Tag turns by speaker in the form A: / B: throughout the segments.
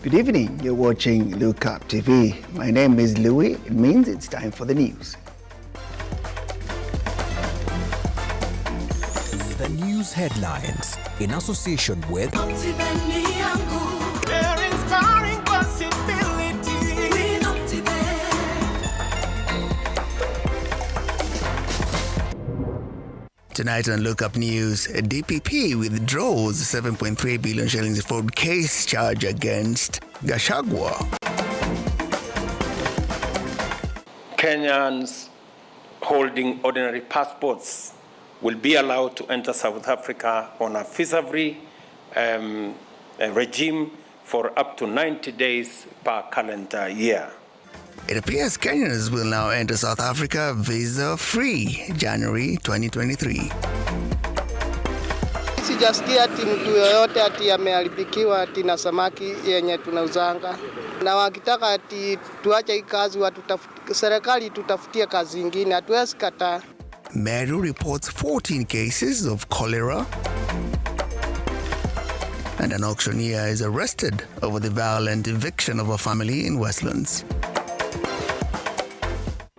A: Good evening, you're watching Lookuptv. My name is Louis. It means it's time for the news.
B: The news headlines in association with
A: Tonight on Look Up News, DPP withdraws 7.3 billion shillings fraud case charge against Gachagua.
C: Kenyans holding ordinary passports will be allowed to enter South Africa on a visa-free regime for up to 90 days per calendar year.
A: It appears Kenyans will now enter South Africa visa-free January 2023.
D: Sijasikia ati mtu yoyote ati ameharibikiwa ati na samaki yenye tunauzanga. Na wakitaka ati tuache hii kazi serikali tutafutie kazi nyingine, hatuwezi kataa.
A: Meru reports 14 cases of cholera. And an auctioneer is arrested over the violent eviction of a family in Westlands.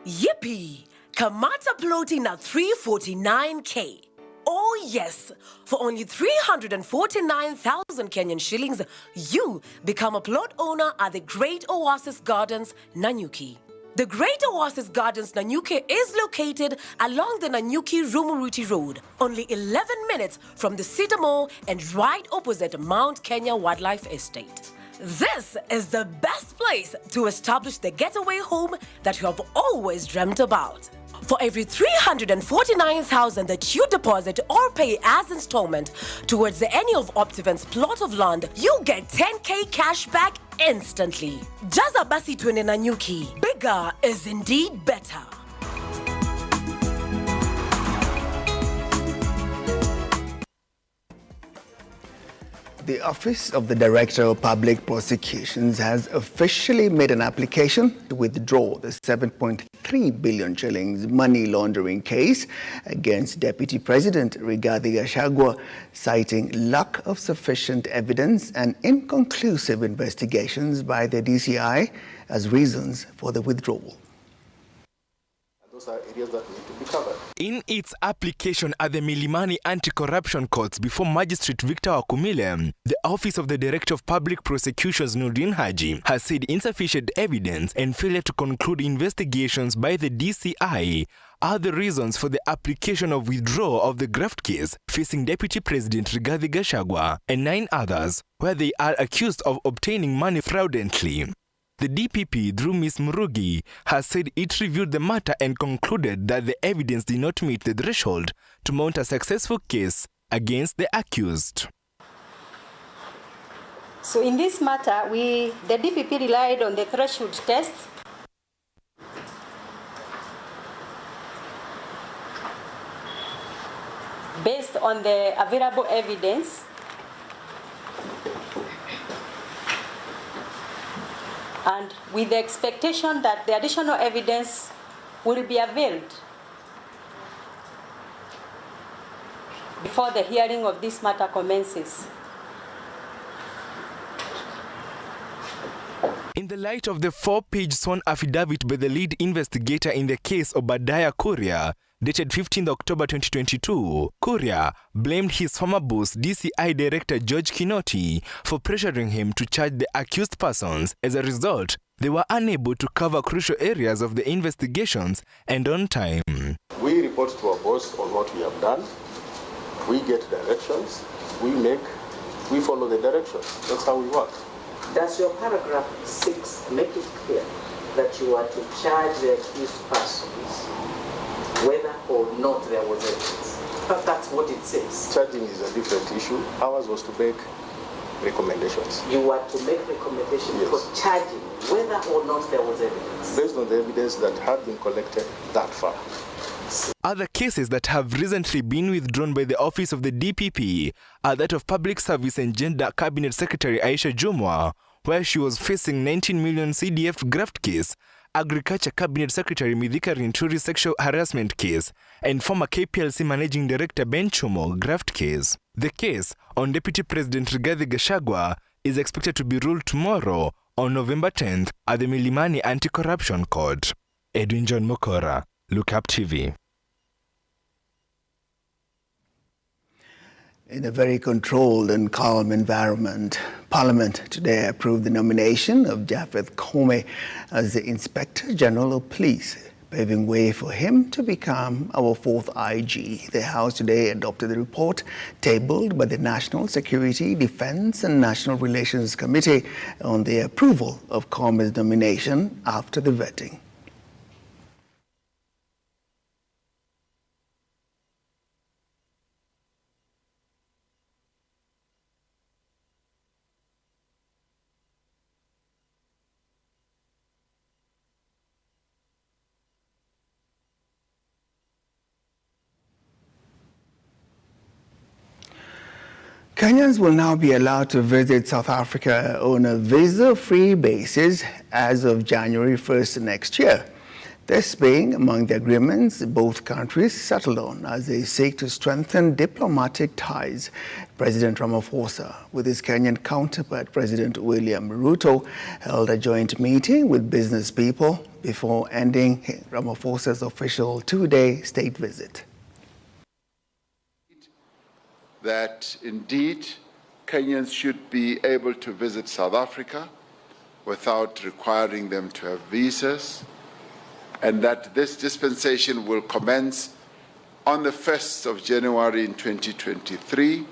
E: Yippee! Kamata plotting at 349k. Oh yes, for only 349,000 Kenyan shillings, you become a plot owner at the Great Oasis Gardens, Nanyuki. The Great Oasis Gardens, Nanyuki is located along the Nanyuki-Rumuruti Road, only 11 minutes from the Cedar Mall and right opposite Mount Kenya Wildlife Estate. This is the best place to establish the getaway home that you have always dreamt about. For every 349,000 that you deposit or pay as installment towards any of Optivent's plot of land, you get 10k cash back instantly. Jaza basi twende Nanyuki. Bigger is indeed better.
A: The Office of the Director of Public Prosecutions has officially made an application to withdraw the 7.3 billion shillings money laundering case against Deputy President Rigathi Gachagua, citing lack of sufficient evidence and inconclusive investigations by the DCI as reasons for the withdrawal.
F: Those are areas that need to be covered.
G: In its application at the Milimani Anti-Corruption Courts before Magistrate Victor Wakumile, the Office of the Director of Public Prosecutions Nurdin Haji has said insufficient evidence and failure to conclude investigations by the DCI are the reasons for the application of withdrawal of the graft case facing Deputy President Rigathi Gachagua and 9 others, where they are accused of obtaining money fraudulently. The DPP, through Ms. Murugi, has said it reviewed the matter and concluded that the evidence did not meet the threshold to mount a successful case against the accused.
H: So in this matter, the DPP relied on the threshold test. Based on the available evidence, and with the expectation that the additional evidence will be availed before the hearing of this matter commences.
G: In the light of the 4-page sworn affidavit by the lead investigator in the case Obadiah Kuria, dated 15 October 2022, Kuria blamed his former boss, DCI Director George Kinoti, for pressuring him to charge the accused persons. As a result, they were unable to cover crucial areas of the investigations and on time.
F: We report to our boss on what we have done. We get directions. We follow the directions. That's how we work.
I: Does your paragraph 6 make it clear that you are to charge the accused persons whether or not there was evidence? But that's what it says.
F: Charging is a different issue. Ours was to make recommendations.
I: You are to make recommendations, yes, for charging whether or not there was evidence.
F: Based on the evidence that had been collected that far.
G: Other cases that have recently been withdrawn by the Office of the DPP are that of Public Service and Gender Cabinet Secretary Aisha Jumwa, where she was facing 19 million CDF graft case, Agriculture Cabinet Secretary Mithika Rinturi sexual harassment case, and former KPLC Managing Director Ben Chumo graft case. The case on Deputy President Rigathi Gachagua is expected to be ruled tomorrow on November 10th at the Milimani Anti-Corruption Court. Edwin John Mokora, Lookuptv.
A: In a very controlled and calm environment, Parliament today approved the nomination of Japheth Koome as the Inspector General of Police, paving way for him to become our fourth IG. The House today adopted the report tabled by the National Security, Defence and National Relations Committee on the approval of Koome's nomination after the vetting. Kenyans will now be allowed to visit South Africa on a visa-free basis as of January 1st next year. This being among the agreements both countries settled on as they seek to strengthen diplomatic ties. President Ramaphosa, with his Kenyan counterpart President William Ruto, held a joint meeting with business people before ending Ramaphosa's official two-day state visit.
J: That indeed Kenyans should be able to visit South Africa without requiring them to have visas, and that this dispensation will commence on the 1st of January in 2023.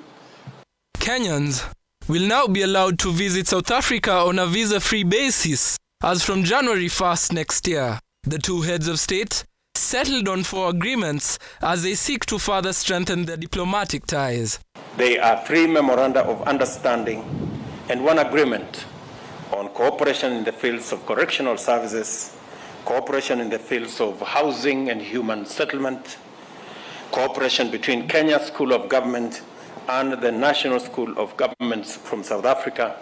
K: Kenyans will now be allowed to visit South Africa on a visa-free basis as from January 1st next year. The two heads of state settled on 4 agreements as they seek to further strengthen their diplomatic ties.
C: There are 3 memoranda of understanding and 1 agreement on cooperation in the fields of correctional services, cooperation in the fields of housing and human settlement, cooperation between Kenya School of Government and the National School of Governments from South Africa,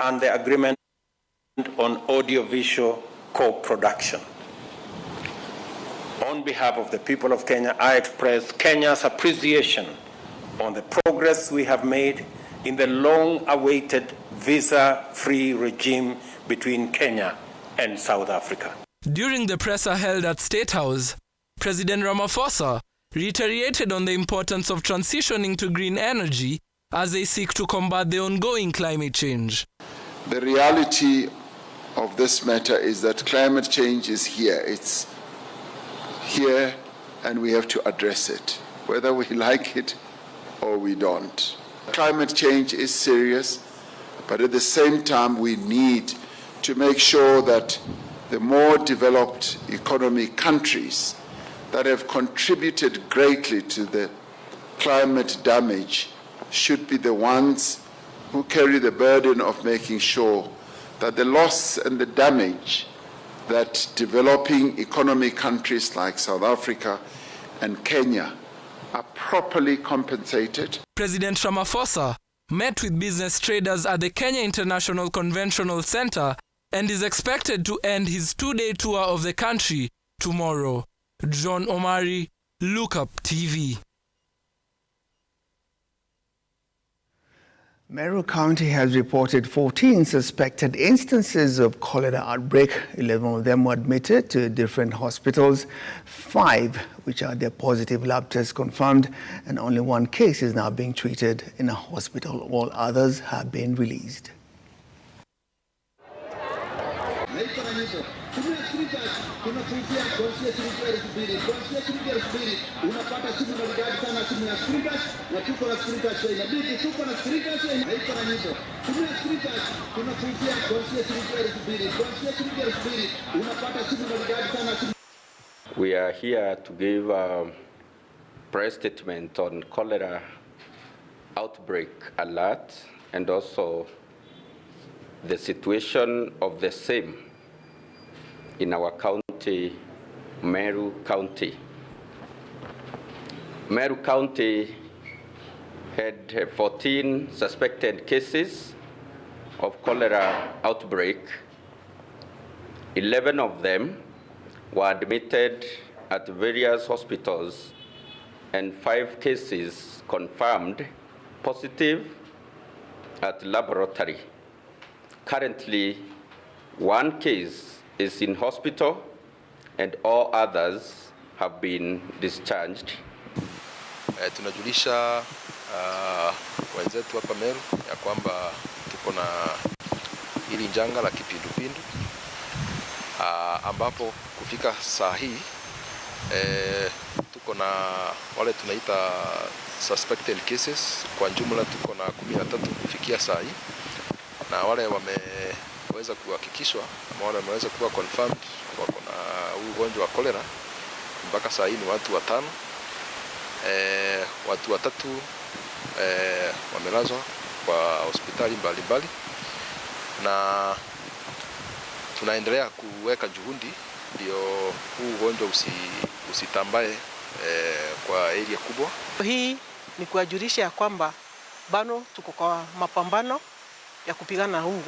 C: and the agreement on audiovisual co-production. On behalf of the people of Kenya, I express Kenya's appreciation on the progress we have made in the long-awaited visa-free regime between Kenya and South Africa.
K: During the presser held at State House, President Ramaphosa reiterated on the importance of transitioning to green energy as they seek to combat the ongoing climate change.
J: The reality of this matter is that climate change is here. It's here and we have to address it, whether we like it or we don't. Climate change is serious, but at the same time we need to make sure that the more developed economy countries that have contributed greatly to the climate damage should be the ones who carry the burden of making sure that the loss and the damage that developing economy countries like South Africa and Kenya are properly compensated.
K: President Ramaphosa met with business traders at the Kenya International Conventional Center and is expected to end his 2-day tour of the country tomorrow. John Omari, Lookuptv.
A: Meru County has reported 14 suspected instances of cholera outbreak. 11 of them were admitted to different hospitals. 5, which are their positive lab tests confirmed, and only 1 case is now being treated in a hospital. All others have been released.
L: We are here to give a press statement on cholera outbreak alert and also the situation of the same in our county, Meru County. Meru County had 14 suspected cases of cholera outbreak. 11 of them were admitted at various hospitals and 5 cases confirmed positive at laboratory. Currently, one case is in hospital and all others have been discharged.
M: Tunajulisha wenzetu hapa Meru ya kwamba tuko na hili janga la kipindupindu ambapo kufika saa hii tuko na wale tunaita suspected cases. Kwa jumla tuko na 13 kufikia saa hii, na wale wameweza kuhakikishwa ama wale wameweza kuwa confirmed wako na ugonjwa wa cholera mpaka saa hii ni watu 5. Watu 3 wamelazwa kwa hospitali mbalimbali, na tunaendelea kuweka juhudi ndio huu ugonjwa usitambae kwa area kubwa.
N: Hii ni kuwajulisha ya kwamba bado tuko kwa mapambano ya kupigana na huu.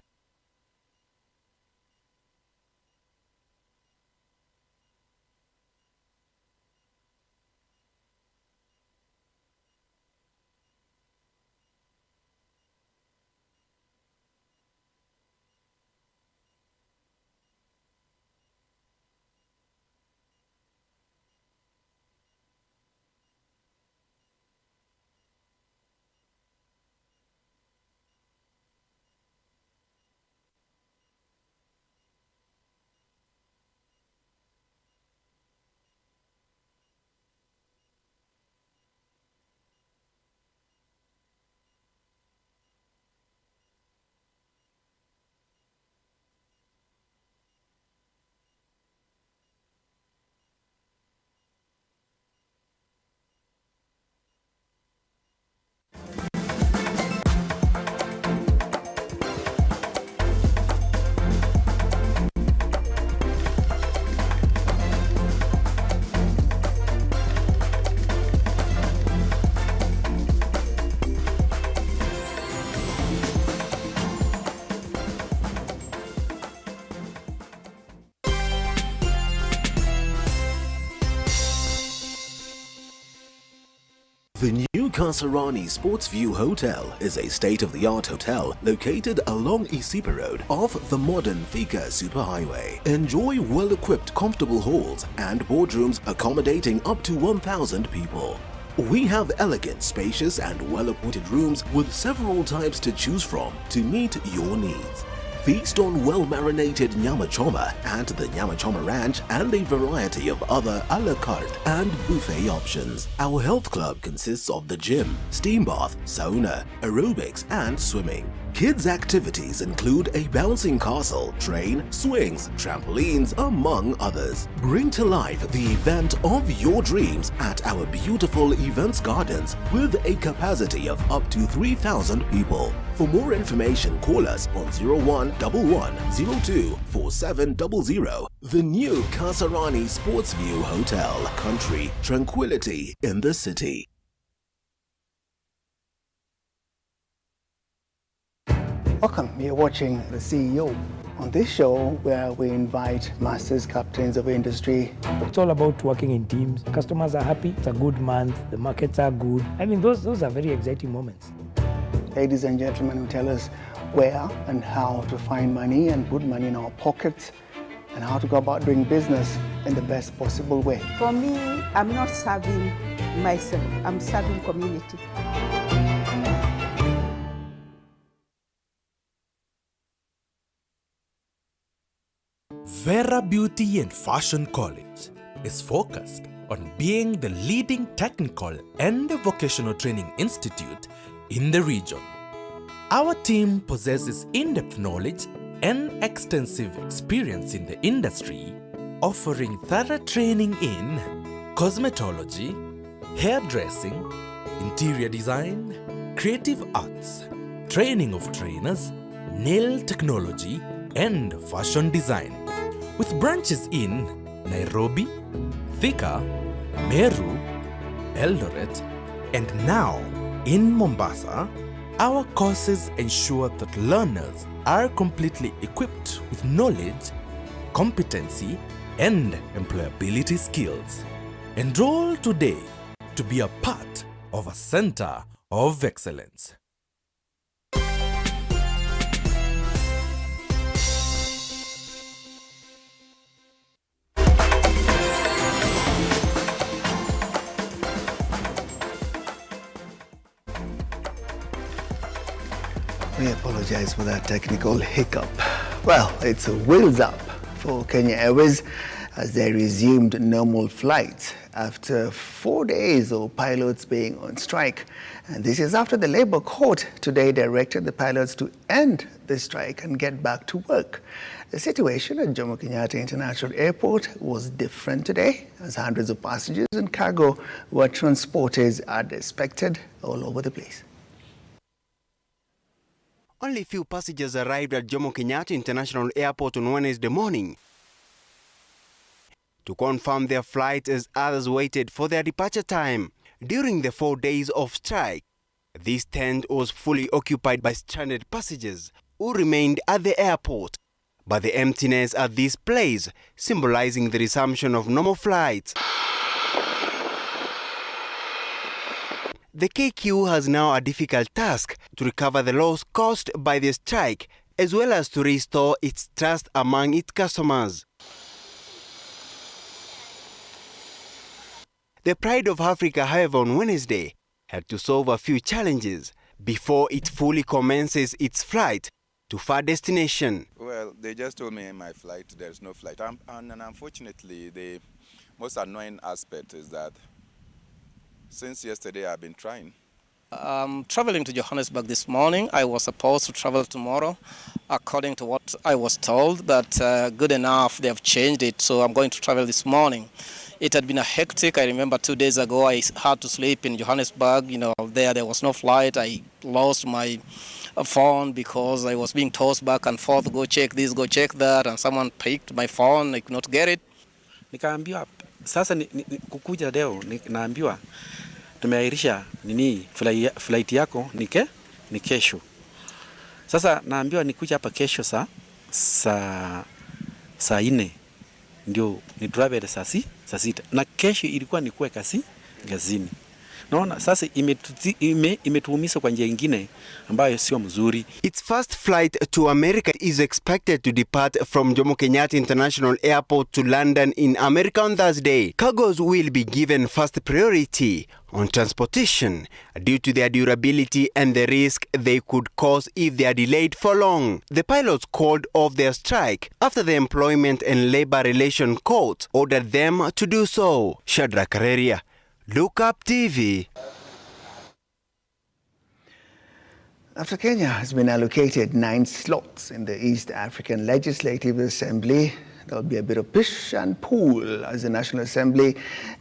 O: The new Kasarani Sportsview Hotel is a state-of-the-art hotel located along Isipa Road off the modern Thika Superhighway. Enjoy well-equipped comfortable halls and boardrooms accommodating up to 1,000 people. We have elegant, spacious and well-appointed rooms with several types to choose from to meet your needs. Feast on well-marinated nyama choma at the Nyama Choma Ranch and a variety of other a la carte and buffet options. Our health club consists of the gym, steam bath, sauna, aerobics and swimming. Kids' activities include a bouncing castle, train, swings, trampolines, among others. Bring to life the event of your dreams at our beautiful events gardens with a capacity of up to 3,000 people. For more information, call us on 0111024700. The new Kasarani Sportsview Hotel. Country tranquility in the city.
A: Welcome, you're watching The CEO. On this show, where we invite masters, captains of industry.
P: It's all about working in teams. Customers are happy, it's a good month, the markets are good. I mean, those are very exciting moments.
A: Ladies and gentlemen who tell us where and how to find money and put money in our pockets and how to go about doing business in the best possible way.
Q: For me, I'm not serving myself, I'm serving community.
R: Vera Beauty and Fashion College is focused on being the leading technical and vocational training institute in the region. Our team possesses in-depth knowledge and extensive experience in the industry, offering thorough training in cosmetology, hairdressing, interior design, creative arts, training of trainers, nail technology, and fashion design. With branches in Nairobi, Thika, Meru, Eldoret, and now in Mombasa, our courses ensure that learners are completely equipped with knowledge, competency, and employability skills. Enroll today to be a part of a center of excellence.
A: We apologize for that technical hiccup. Well, it's a wheels up for Kenya Airways as they resumed normal flights after 4 days of pilots being on strike. And this is after the Labour Court today directed the pilots to end the strike and get back to work. The situation at Jomo Kenyatta International Airport was different today, as hundreds of passengers and cargo were transported as expected all over the place.
S: Only few passengers arrived at Jomo Kenyatta International Airport on Wednesday morning to confirm their flight as others waited for their departure time. During the 4 days of strike, this tent was fully occupied by stranded passengers who remained at the airport. But the emptiness at this place symbolizing the resumption of normal flights. The KQ has now a difficult task to recover the loss caused by the strike, as well as to restore its trust among its customers. The Pride of Africa, however, on Wednesday had to solve a few challenges before it fully commences its flight to far destination.
T: Well, they just told me in my flight there's no flight. And unfortunately, the most annoying aspect is that since yesterday I've been trying.
U: I'm traveling to Johannesburg this morning. I was supposed to travel tomorrow. According to what I was told, that good enough, they have changed it, so I'm going to travel this morning. It had been a hectic. I remember 2 days ago I had to sleep in Johannesburg. You know, there was no flight. I lost my phone because I was being tossed back and forth, go check this, go check that, and someone picked my phone. I could not get it.
V: Nikaambiwa sasa kukuja leo naambiwa tumeahirisha flight yako ni kesho. Sasa naambiwa nikuja hapa kesho saa 4 ndio ni travel saa 6 na kesho ilikuwa nikuwe kazini. Naona sasa imetuumiza kwa njia nyingine ambayo sio mzuri.
S: Its first flight to America is expected to depart from Jomo Kenyatta International Airport to London in America on Thursday. Cargos will be given first priority on transportation due to their durability and the risk they could cause if they are delayed for long. The pilots called off their strike after the Employment and Labor Relations Court ordered them to do so. Shadrack Kareria, Lookuptv.
A: After Kenya has been allocated 9 slots in the East African Legislative Assembly, there will be a bit of push and pull as the National Assembly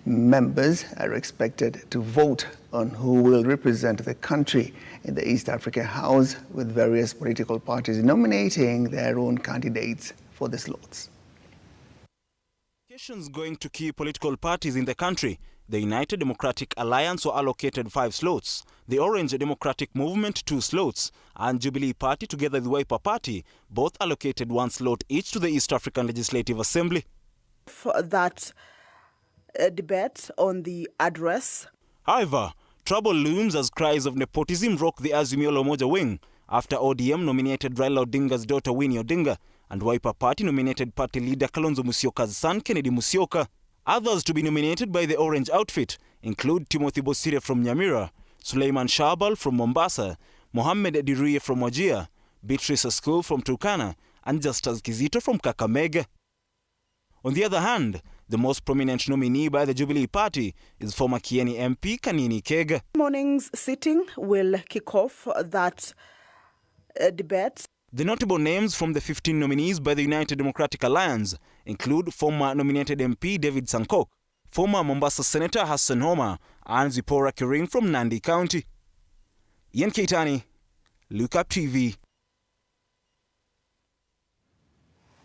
A: members are expected to vote on who will represent the country in the East African House, with various political parties nominating their own candidates for the slots.
W: Allocations going to key political parties in the country. The United Democratic Alliance were allocated 5 slots, the Orange Democratic Movement 2 slots, and Jubilee Party together with the Wiper Party both allocated 1 slot each to the East African Legislative Assembly.
X: For that debate on the address.
W: However, trouble looms as cries of nepotism rock the Azimio la Umoja wing after ODM nominated Raila Odinga's daughter Winnie Odinga and Wiper Party nominated party leader Kalonzo Musyoka's son Kennedy Musyoka. Others to be nominated by the Orange outfit include Timothy Bosire from Nyamira, Suleiman Shabal from Mombasa, Mohammed Edirie from Wajir, Beatrice Askul from Turkana, and Justus Kizito from Kakamega. On the other hand, the most prominent nominee by the Jubilee Party is former Kieni MP Kanini Kega.
X: Morning's sitting will kick off that debate.
W: The notable names from the 15 nominees by the United Democratic Alliance include former nominated MP David Sankok, former Mombasa Senator Hassan Homa, and Zipporah Kering from Nandi County. Ian Keitani, Lookuptv.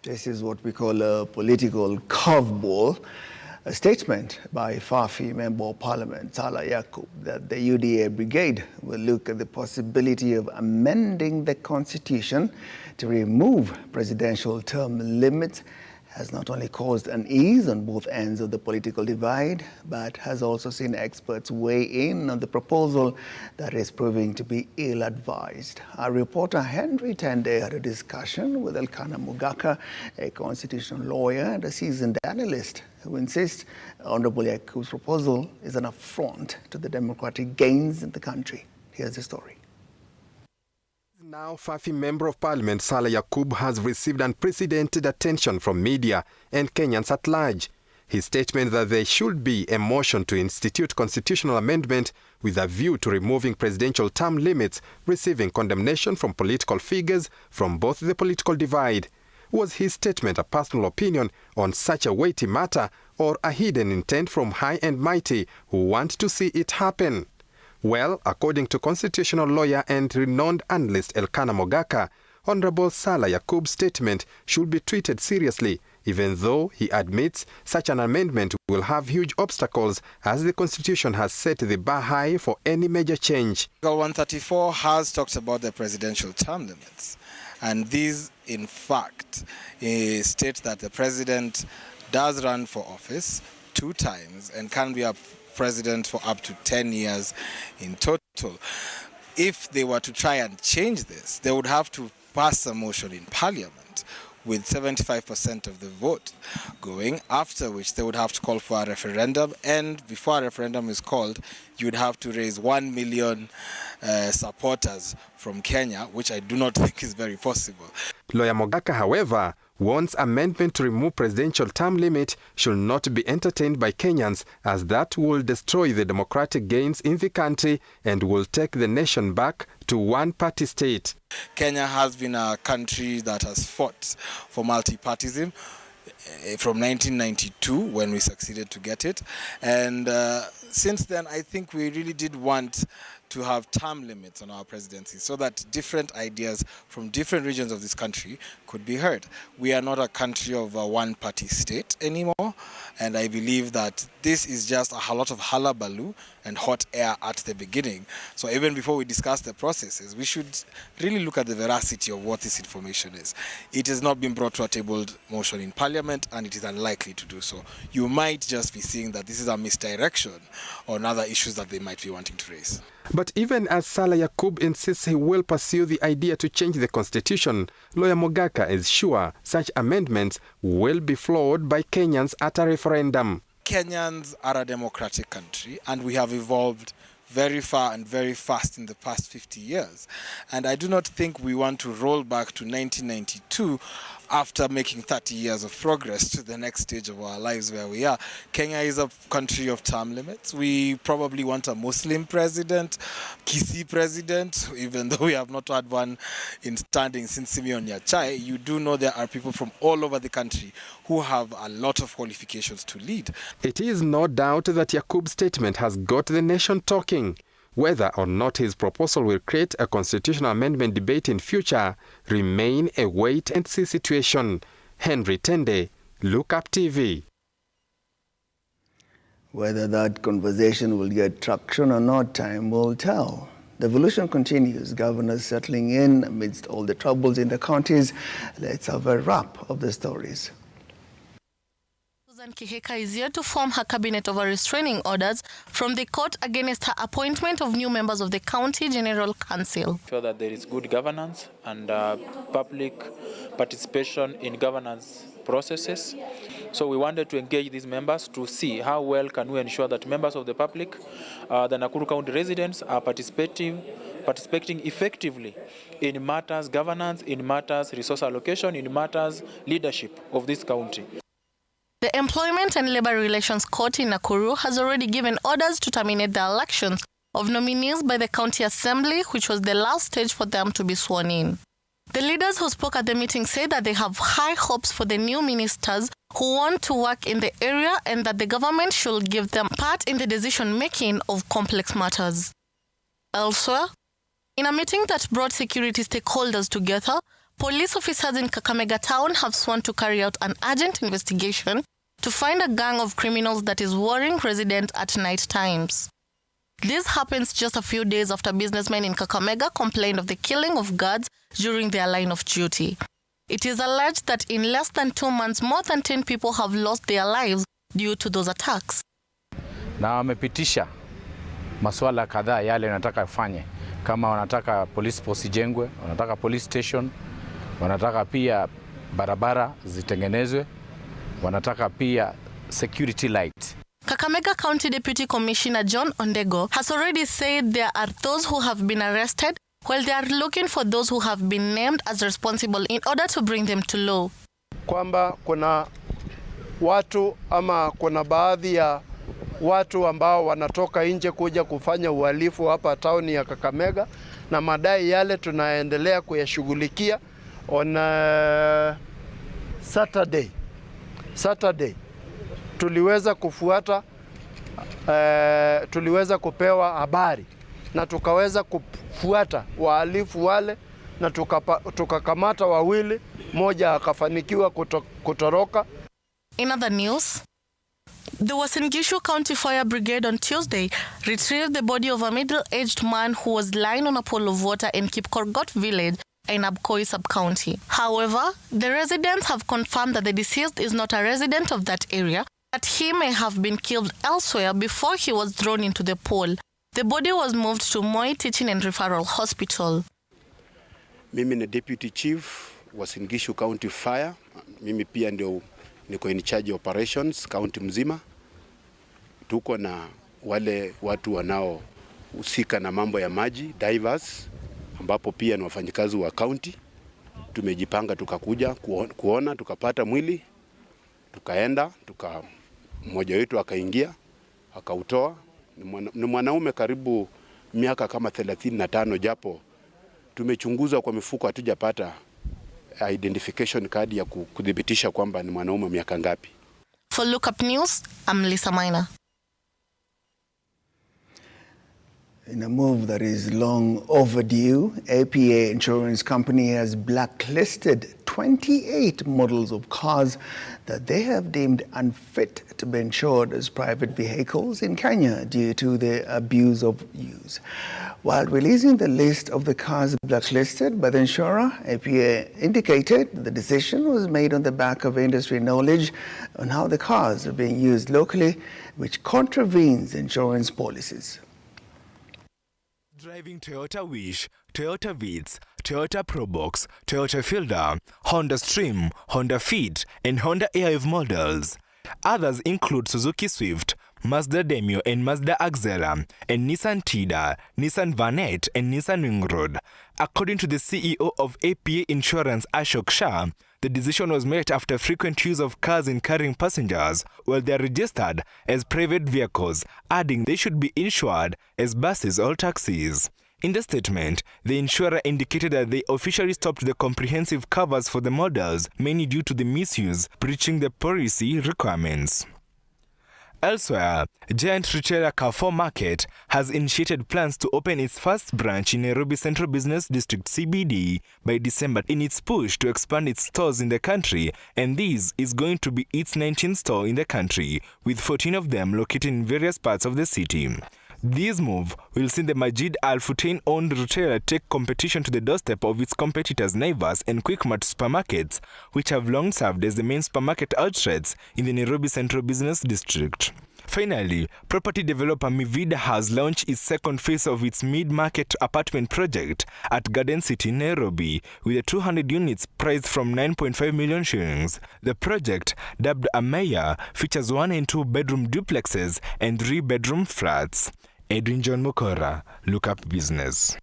A: This is what we call a political curveball. A statement by Fafi Member of Parliament Salah Yakub that the UDA brigade will look at the possibility of amending the constitution to remove presidential term limits has not only caused unease on both ends of the political divide, but has also seen experts weigh in on the proposal that is proving to be ill-advised. Our reporter Henry Tende had a discussion with Elkanah Mugaka, a constitutional lawyer and a seasoned analyst, who insists Honorable Yakub's proposal is an affront to the democratic gains in the country. Here's the story.
B: Now, Fafi Member of Parliament Salah Yakub has received unprecedented attention from media and Kenyans at large. His statement that there should be a motion to institute constitutional amendment with a view to removing presidential term limits, receiving condemnation from political figures from both the political divide. Was his statement a personal opinion on such a weighty matter or a hidden intent from high and mighty who want to see it happen? Well, according to constitutional lawyer and renowned analyst Elkanah Mogaka, Honorable Salah Yakub's statement should be treated seriously, even though he admits such an amendment will have huge obstacles as the Constitution has set the bar high for any major change.
D: Article 134 has talked about the presidential term limits, and these, in fact, state that the president does run for office 2 times and can be a president for up to 10 years in total. If they were to try and change this, they would have to pass a motion in Parliament with 75% of the vote going, after which they would have to call for a referendum, and before a referendum is called, you would have to raise 1 million supporters from Kenya, which I do not think is very possible.
B: Lawyer Mogaka, however, warns amendment to remove presidential term limit should not be entertained by Kenyans, as that will destroy the democratic gains in the country and will take the nation back to one-party state.
D: Kenya has been a country that has fought for multi-partyism from 1992 when we succeeded to get it, and since then I think we really did want to have term limits on our presidency so that different ideas from different regions of this country could be heard. We are not a country of a one-party state anymore, and I believe that this is just a lot of hullabaloo and hot air at the beginning. So even before we discuss the processes, we should really look at the veracity of what this information is. It has not been brought to a tabled motion in Parliament, and it is unlikely to do so. You might just be seeing that this is a misdirection on other issues that they might be wanting to raise.
B: But even as Salah Yakub insists he will pursue the idea to change the constitution, lawyer Mogaka is sure such amendments will be flawed by Kenyans at a referendum.
D: Kenyans are a democratic country, and we have evolved very far and very fast in the past 50 years. And I do not think we want to roll back to 1992 after making 30 years of progress to the next stage of our lives where we are. Kenya is a country of term limits. We probably want a Muslim president, Kisii president, even though we have not had one in standing since Simeon Nyachai. You do know there are people from all over the country who have a lot of qualifications to lead.
B: It is no doubt that Yakub's statement has got the nation talking. Whether or not his proposal will create a constitutional amendment debate in future remain a wait-and-see situation. Henry Tende, Lookuptv.
A: Whether that conversation will get traction or not, time will tell. The evolution continues. Governors settling in amidst all the troubles in the counties. Let's have a wrap of the stories.
E: Kiheka is here to form her cabinet over restraining orders from the court against her appointment of new members of the County General Council.
H: Sure that there is good governance and public participation in governance processes. So we wanted to engage these members to see how well can we ensure that members of the public, the Nakuru County residents, are participating effectively in matters governance, in matters resource allocation, in matters leadership of this county.
E: The Employment and Labor Relations Court in Nakuru has already given orders to terminate the elections of nominees by the County Assembly, which was the last stage for them to be sworn in. The leaders who spoke at the meeting say that they have high hopes for the new ministers who want to work in the area and that the government should give them part in the decision-making of complex matters. Elsewhere, in a meeting that brought security stakeholders together, police officers in Kakamega town have sworn to carry out an urgent investigation to find a gang of criminals that is worrying residents at night times. This happens just a few days after businessmen in Kakamega complained of the killing of guards during their line of duty. It is alleged that in less than 2 months, more than 10 people have lost their lives due to those attacks.
Y: Na wamepitisha masuala kadhaa yale wanataka kufanye, kama wanataka police post ijengwe, wanataka police station, wanataka pia barabara zitengenezwe, wanataka pia security light.
E: Kakamega County Deputy Commissioner John Ondego has already said there are those who have been arrested while they are looking for those who have been named as responsible in order to bring them to law.
C: Kwamba kuna watu ama kuna baadhi ya watu ambao wanatoka nje kuja kufanya uhalifu hapa tauni ya Kakamega, na madai yale tunaendelea kuyashughulikia. On Saturday tuliweza kufuata, tuliweza kupewa habari na tukaweza kufuata wahalifu wale na tukakamata wawili, moja akafanikiwa kutoroka.
E: In other news, the Uasin Gishu County Fire Brigade on Tuesday retrieved the body of a middle-aged man who was lying on a pool of water in Kipkorgot village in Abkoi sub-county. However, the residents have confirmed that the deceased is not a resident of that area, that he may have been killed elsewhere before he was thrown into the pool. The body was moved to Moi Teaching and Referral Hospital.
F: Mimi ni Deputy Chief Uasin Gishu County Fire. Mimi pia ndio niko in charge operations county mzima. Tuko na wale watu wanaohusika na mambo ya maji, divers, ambapo pia ni wafanyikazi wa county. Tumejipanga tukakuja kuona, tukapata mwili, tukaenda, mmoja wetu akaingia, akautoa. Ni mwanaume karibu miaka kama 35, japo tumechunguza kwa mifuko hatujapata identification card ya kudhibitisha kwamba ni mwanaume miaka ngapi.
E: For Lookup News, I'm Lisa Maina.
A: In a move that is long overdue, APA Insurance Company has blacklisted 28 models of cars that they have deemed unfit to be insured as private vehicles in Kenya due to their abuse of use. While releasing the list of the cars blacklisted by the insurer, APA indicated the decision was made on the back of industry knowledge on how the cars are being used locally, which contravenes insurance policies.
G: Driving Toyota Wish, Toyota Vitz, Toyota Probox, Toyota Fielder, Honda Stream, Honda Fit, and Honda Airwave models. Others include Suzuki Swift, Mazda Demio and Mazda Axela, and Nissan Tida, Nissan Vanette, and Nissan Wingroad. According to the CEO of APA Insurance, Ashok Shah, the decision was made after frequent use of cars in carrying passengers while they are registered as private vehicles, adding they should be insured as buses or taxis. In the statement, the insurer indicated that they officially stopped the comprehensive covers for the models, mainly due to the misuse, breaching the policy requirements. Elsewhere, giant retailer Carrefour Market has initiated plans to open its first branch in Nairobi Central Business District CBD by December in its push to expand its stores in the country, and this is going to be its 19th store in the country, with 14 of them located in various parts of the city. This move will see the Majid Al Futain-owned retailer take competition to the doorstep of its competitors Naivas and Quickmart supermarkets, which have long served as the main supermarket outlets in the Nairobi Central Business District. Finally, property developer Mivida has launched its second phase of its mid-market apartment project at Garden City, Nairobi, with the 200 units priced from 9.5 million shillings. The project, dubbed Amaya, features 1 and 2 bedroom duplexes and 3 bedroom flats. Edwin John Mukora, Lookup Business.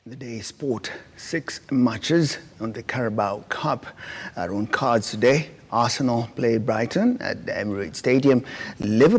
A: The day's sport, 6 matches on the Carabao Cup are on cards today. Arsenal play Brighton at the Emirates Stadium. Liverpool